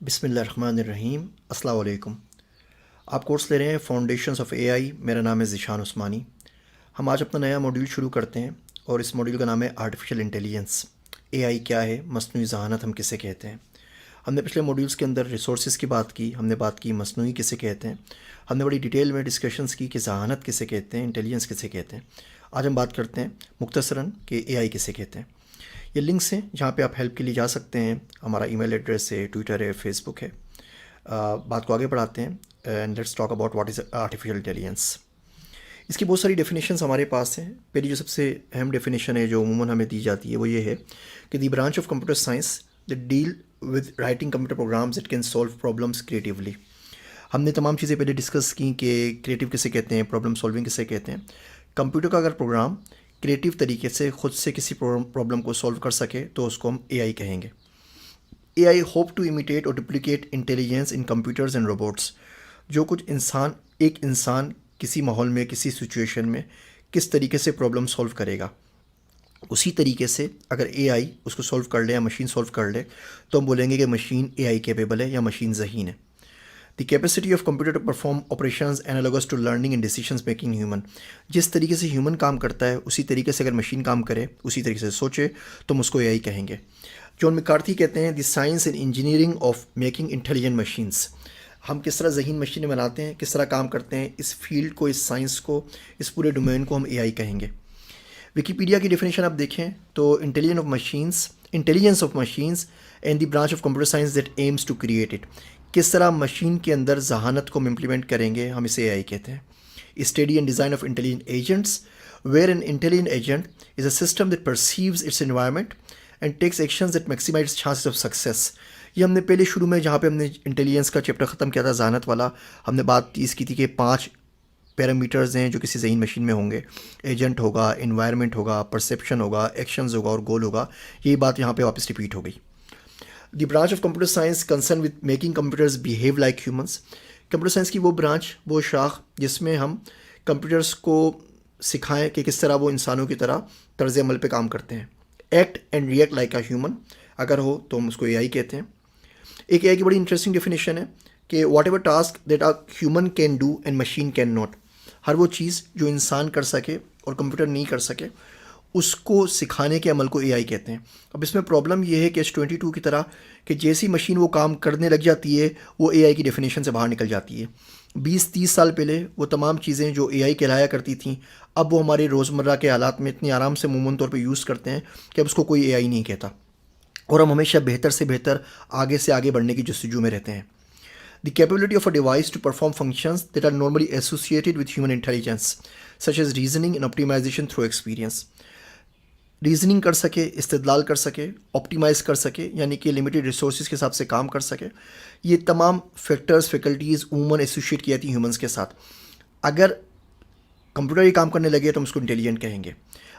बिस्मिल्लाहिर्रहमानिर्रहीम। अस्सलाम वालेकुम। आप कोर्स ले रहे हैं फाउंडेशंस ऑफ एआई। मेरा नाम है ज़ीशान उस्मानी। हम आज अपना नया मॉड्यूल शुरू करते हैं और इस मॉड्यूल का नाम है आर्टिफिशियल इंटेलिजेंस। एआई क्या है, मस्नूई ज़हानत हम किसे कहते हैं। हमने पिछले मॉड्यूल्स के अंदर रिसोर्सेज की बात की, हमने बात की मस्नूई किसे कहते हैं, हमने बड़ी डिटेल में डिस्कशंस की कि ज़हानत किसे कहते हैं, इंटेलिजेंस किसे कहते हैं। आज हम बात करते हैं मुख्तसरन कि एआई किसे कहते हैं। ये लिंक्स हैं जहाँ पे आप हेल्प के लिए जा सकते हैं। हमारा ईमेल एड्रेस है, ट्विटर है, फेसबुक है। बात को आगे बढ़ाते हैं and let's talk about what is artificial intelligence. इसकी बहुत सारी डेफिनेशंस हमारे पास हैं। पहली जो सबसे अहम डेफिनेशन है जो अमूमन हमें दी जाती है वो ये है कि the branch of computer science that deal with writing computer programs that can solve problems creatively. हमने तमाम चीज़ें पहले डिस्कस की कि क्रिएटिव किसे कहते हैं, प्रॉब्लम सॉल्विंग किसे कहते हैं। कंप्यूटर का अगर प्रोग्राम क्रिएटिव तरीके से खुद से किसी प्रॉब्लम को सॉल्व कर सके तो उसको हम एआई कहेंगे। एआई होप टू इमिटेट और duplicate intelligence in computers and robots. जो कुछ एक इंसान किसी माहौल में, किसी सिचुएशन में किस तरीके से प्रॉब्लम सॉल्व करेगा, उसी तरीके से अगर एआई उसको सॉल्व कर ले या मशीन सॉल्व कर ले तो हम बोलेंगे कि मशीन एआई कैपेबल है या मशीन ज़हीन है। The capacity of computer to perform operations analogous to learning and decisions making human. जिस तरीके से ह्यूमन काम करता है उसी तरीके से अगर मशीन काम करे, उसी तरीके से सोचे, तो हम उसको एआई कहेंगे। जॉन मैकार्थी कहते हैं the science and engineering of making intelligent machines. हम किस तरह ज़हीन मशीनें बनाते हैं, किस तरह काम करते हैं, इस फील्ड को, इस साइंस को, इस पूरे डोमेन को हम एआई कहेंगे। विकीपीडिया की डेफिनेशन आप देखें तो intelligence of machines and the branch of computer science that aims to create it. किस तरह मशीन के अंदर जहानत को हम इम्प्लीमेंट करेंगे, हम इसे एआई कहते हैं। Study and design of intelligent agents where an intelligent agent is a system that perceives its environment and takes actions that maximise chances of success. ये हमने पहले शुरू में जहाँ पे हमने इंटेलिजेंस का चैप्टर ख़त्म किया था, जहानत वाला, हमने बात इसकी थी कि 5 पैरामीटर्स हैं जो किसी ज़हीन मशीन में होंगे। एजेंट होगा, इन्वायरमेंट होगा, परसेप्शन होगा, एक्शंस होगा और गोल होगा। यही बात यहाँ पे वापस रिपीट हो गई। The branch of computer science concern with making computers behave like humans. Computer science की वो ब्रांच, वो शाख जिसमें हम कंप्यूटर्स को सिखाएं कि किस तरह वो इंसानों की तरह तर्ज अमल पे काम करते हैं। Act and react like a human अगर हो तो हम उसको एआई कहते हैं। एक एआई की बड़ी इंटरेस्टिंग डेफिनेशन है कि whatever task that a human can do and machine can not. हर वो चीज़ जो इंसान कर सके और कंप्यूटर नहीं कर सके, उसको सिखाने के अमल को एआई कहते हैं। अब इसमें प्रॉब्लम ये है कि H22 की तरह कि जैसी मशीन वो काम करने लग जाती है वो एआई की डेफिनेशन से बाहर निकल जाती है। 20-30 साल पहले वो तमाम चीज़ें जो एआई कहलाया करती थीं, अब वो हमारे रोज़मर्रा के हालात में इतनी आराम से अमूमन तौर पे यूज़ करते हैं कि अब उसको कोई एआई नहीं कहता और हम हमेशा बेहतर से बेहतर, आगे से आगे बढ़ने की जस्तजू में रहते हैं। The capability of a device to perform functions that are normally associated with human intelligence, such as reasoning and optimization through experience. Reasoning कर सके, इस्तेदलाल कर सके, ऑप्टिमाइज़ कर सके, यानी कि लिमिटेड रिसोर्सेज के हिसाब से काम कर सके। ये तमाम फैक्टर्स, फैकल्टीज़ उमूमन एसोसिएट की जाती हैं ह्यूमंस के साथ। अगर कंप्यूटर ये काम करने लगे तो हम उसको इंटेलिजेंट कहेंगे।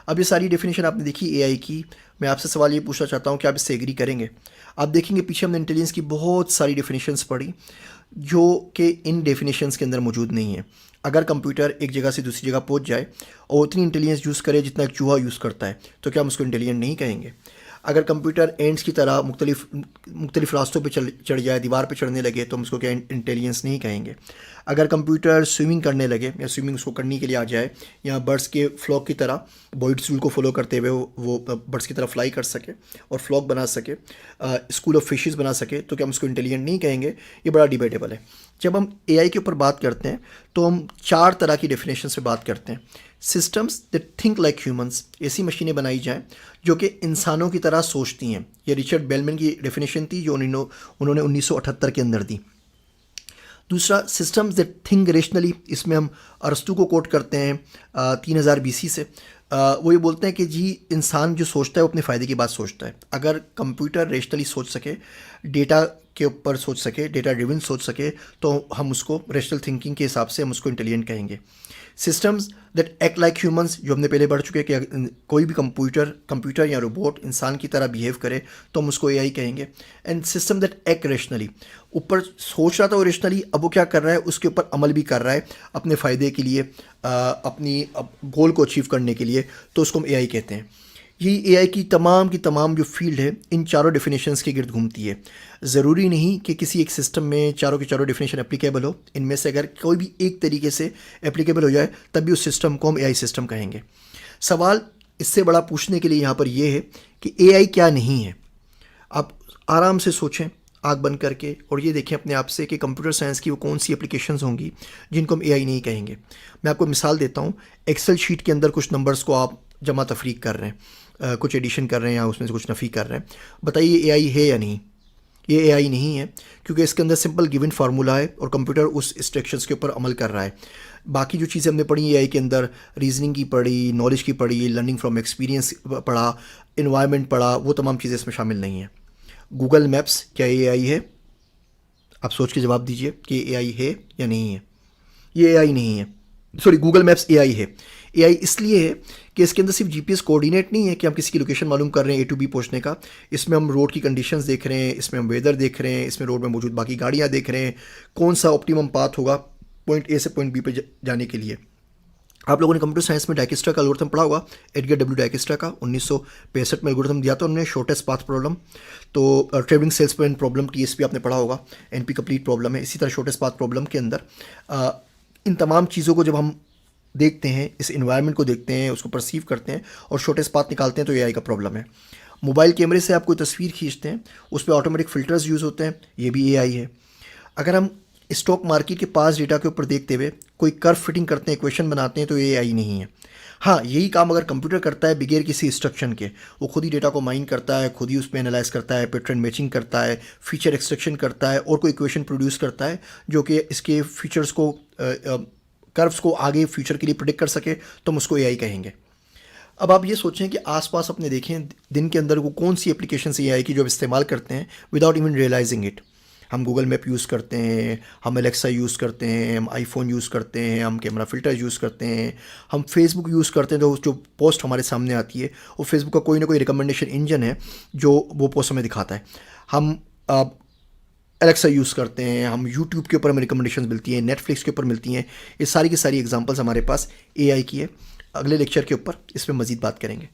अब ये सारी डेफिनेशन आपने देखी एआई की। मैं आपसे सवाल ये पूछना चाहता हूँ कि आप इससे एग्री करेंगे। आप देखेंगे पीछे हमने इंटेलिजेंस की बहुत सारी डेफिनेशंस पढ़ी जो कि इन डेफिनेशंस के अंदर मौजूद नहीं है। अगर कंप्यूटर एक जगह से दूसरी जगह पहुंच जाए और उतनी इंटेलिजेंस यूज़ करे जितना एक चूहा यूज़ करता है, तो क्या हम उसको इंटेलिजेंट नहीं कहेंगे? अगर कंप्यूटर एंड्स की तरह मुख्तलिफ रास्तों पे चढ़ जाए, दीवार पे चढ़ने लगे, तो हम उसको क्या इंटेलिजेंस नहीं कहेंगे? अगर कंप्यूटर स्विमिंग करने लगे या स्विमिंग उसको करने के लिए आ जाए, या बर्ड्स के फ्लॉक की तरह बॉयड्स रूल को फॉलो करते हुए वो बर्ड्स की तरह फ्लाई कर सके और फ्लॉक बना सके, स्कूल ऑफ फिशेस बना सके, तो क्या हम उसको इंटेलिजेंट नहीं कहेंगे? ये बड़ा डिबेटेबल है। जब हम एआई के ऊपर बात करते हैं तो हम 4 तरह की डेफिनेशन से बात करते हैं। Systems that think like humans, ऐसी मशीनें बनाई जाएं जो कि इंसानों की तरह सोचती हैं। ये रिचर्ड बेलमैन की डेफिनेशन थी जो उन्होंने 1978 के अंदर दी। दूसरा, सिस्टम्स दैट थिंक रेशनली, इसमें हम अरस्तू को कोट करते हैं 3000 BC से। वो ये बोलते हैं कि जी इंसान जो सोचता है वो अपने फ़ायदे की बात सोचता है। अगर कंप्यूटर रेशनली सोच सके, डेटा के ऊपर सोच सके, डेटा ड्रिवन सोच सके, तो हम उसको रेशनल थिंकिंग के हिसाब से हम उसको इंटेलिजेंट कहेंगे। Systems that act like humans, जो हमने पहले बढ़ चुके हैं कि कोई भी कंप्यूटर या रोबोट इंसान की तरह बिहेव करे तो हम उसको एआई कहेंगे। And system that act rationally, ऊपर सोच रहा था वो रेशनली, अब वो क्या कर रहा है, उसके ऊपर अमल भी कर रहा है अपने फ़ायदे के लिए, अपनी गोल को अचीव करने के लिए, तो उसको हम एआई कहते हैं। यही एआई की तमाम जो फील्ड है इन चारों डेफिनेशंस के गिर्द घूमती है। ज़रूरी नहीं कि किसी एक सिस्टम में चारों के चारों डेफिनेशन एप्लीकेबल हो, इनमें से अगर कोई भी एक तरीके से एप्लीकेबल हो जाए तब भी उस सिस्टम को हम एआई सिस्टम कहेंगे। सवाल इससे बड़ा पूछने के लिए यहाँ पर यह है कि एआई क्या नहीं है। आप आराम से सोचें आँख बंद करके और ये देखें अपने आप से कि कंप्यूटर साइंस की वो कौन सी एप्लीकेशंस होंगी जिनको हम एआई नहीं कहेंगे। मैं आपको मिसाल देता हूँ। एक्सेल शीट के अंदर कुछ नंबर्स को आप जमा तफरीक कर रहे हैं, कुछ एडिशन कर रहे हैं या उसमें से कुछ नफ़ी कर रहे हैं। बताइए ये एआई है या नहीं? ये एआई नहीं है, क्योंकि इसके अंदर सिंपल गिवन फार्मूला है और कंप्यूटर उस इंस्ट्रक्शंस के ऊपर अमल कर रहा है। बाकी जो चीज़ें हमने पढ़ी एआई के अंदर, रीजनिंग की पढ़ी, नॉलेज की पढ़ी, लर्निंग फ्रॉम एक्सपीरियंस पढ़ा, इन्वायरमेंट पढ़ा, वो तमाम चीज़ें इसमें शामिल नहीं है। गूगल मैप्स क्या एआई है? आप सोच के जवाब दीजिए कि एआई है या नहीं है। ये एआई नहीं है, सॉरी, गूगल मैप्स एआई है। एआई इसलिए है कि इसके अंदर सिर्फ जीपीएस कोऑर्डिनेट नहीं है कि हम किसी की लोकेशन मालूम कर रहे हैं ए टू बी पहुंचने का। इसमें हम रोड की कंडीशंस देख रहे हैं, इसमें हम वेदर देख रहे हैं, इसमें रोड में मौजूद बाकी गाड़ियां देख रहे हैं, कौन सा ऑप्टिमम पाथ होगा पॉइंट ए से पॉइंट बी पे जाने के लिए। आप लोगों ने कंप्यूटर साइंस में डायकिस्ट्रा का एल्गोरिथम पढ़ा होगा, एडगर डब्ल्यू डायकिस्ट्रा का 1965 में एल्गोरिथम दिया था उन्होंने, शॉर्टेस्ट पाथ प्रॉब्लम। तो ट्रेवलिंग सेल्समैन प्रॉब्लम टीएसपी आपने पढ़ा होगा, एनपी कंप्लीट प्रॉब्लम है। इसी तरह शॉर्टेस्ट पाथ प्रॉब्लम के अंदर इन तमाम चीज़ों को जब हम देखते हैं, इस इन्वायरमेंट को देखते हैं, उसको परसीव करते हैं और शॉर्टेस्ट पाथ निकालते हैं, तो एआई का प्रॉब्लम है। मोबाइल कैमरे से आप कोई तस्वीर खींचते हैं, उस पर ऑटोमेटिक फ़िल्टर्स यूज़ होते हैं, ये भी एआई है। अगर हम स्टॉक मार्केट के पास डेटा के ऊपर देखते हुए कोई कर्व फिटिंग करते हैं, इक्वेशन बनाते हैं, तो ये एआई नहीं है। हाँ, यही काम अगर कंप्यूटर करता है बगैर किसी इंस्ट्रक्शन के, वो खुद ही डेटा को माइन करता है, खुद ही उस पर एनालाइज करता है, पैटर्न मैचिंग करता है, फीचर एक्सट्रैक्शन करता है और कोई इक्वेशन प्रोड्यूस करता है जो कि इसके फीचर्स को, कर्व्स को आगे फ्यूचर के लिए प्रिडिक्ट कर सके, तो हम उसको एआई कहेंगे। अब आप ये सोचें कि आसपास अपने देखें दिन के अंदर वो कौन सी एप्लीकेशन एआई की जो हम इस्तेमाल करते हैं विदाउट इवन रियलाइजिंग इट। हम गूगल मैप यूज़ करते हैं, हम एलेक्सा यूज़ करते हैं, हम आईफोन यूज़ करते हैं, हम कैमरा फ़िल्टर यूज़ करते हैं, हम फेसबुक यूज़ करते हैं। तो जो पोस्ट हमारे सामने आती है वो फेसबुक का कोई ना कोई रिकमेंडेशन इंजन है जो वो पोस्ट हमें दिखाता है। हम एलेक्सा यूज़ करते हैं, हम यूट्यूब के ऊपर हमें रिकमेंडेशन मिलती हैं, नेटफ्लिक्स के ऊपर मिलती हैं। ये सारी की सारी एग्जांपल्स हमारे पास एआई की है। अगले लेक्चर के ऊपर इस पर मज़ीद बात करेंगे।